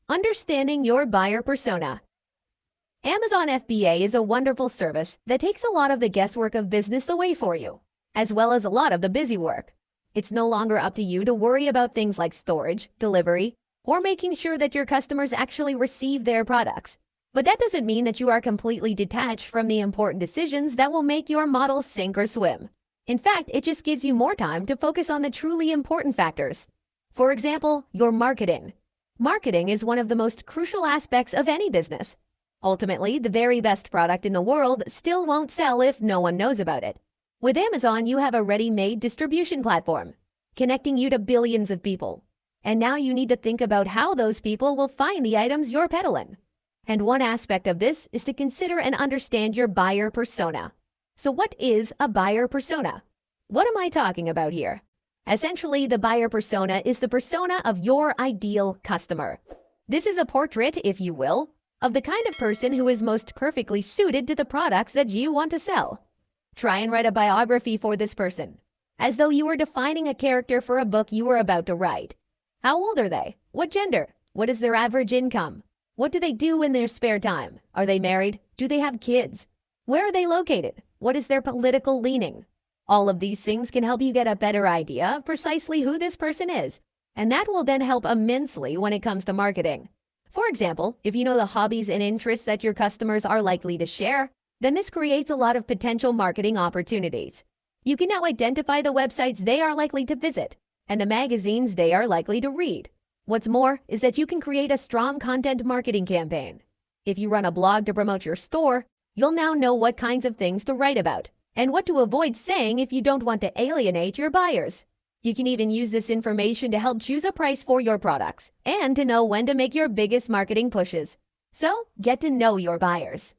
Understanding your buyer persona. Amazon FBA is a wonderful service that takes a lot of the guesswork of business away for you, as well as a lot of the busy work. It's no longer up to you to worry about things like storage, delivery, or making sure that your customers actually receive their products. But that doesn't mean that you are completely detached from the important decisions that will make your model sink or swim. In fact, it just gives you more time to focus on the truly important factors. For example, your marketing. Marketing is one of the most crucial aspects of any business. Ultimately, the very best product in the world still won't sell if no one knows about it. With Amazon, you have a ready-made distribution platform, connecting you to billions of people. And now you need to think about how those people will find the items you're peddling. And one aspect of this is to consider and understand your buyer persona. So what is a buyer persona? What am I talking about here? Essentially, the buyer persona is the persona of your ideal customer. This is a portrait, if you will, of the kind of person who is most perfectly suited to the products that you want to sell. Try and write a biography for this person, as though you were defining a character for a book you were about to write. How old are they? What gender? What is their average income? What do they do in their spare time? Are they married? Do they have kids? Where are they located? What is their political leaning? All of these things can help you get a better idea of precisely who this person is, and that will then help immensely when it comes to marketing. For example, if you know the hobbies and interests that your customers are likely to share, then this creates a lot of potential marketing opportunities. You can now identify the websites they are likely to visit and the magazines they are likely to read. What's more is that you can create a strong content marketing campaign. If you run a blog to promote your store, you'll now know what kinds of things to write about and what to avoid saying if you don't want to alienate your buyers. You can even use this information to help choose a price for your products and to know when to make your biggest marketing pushes. So, get to know your buyers.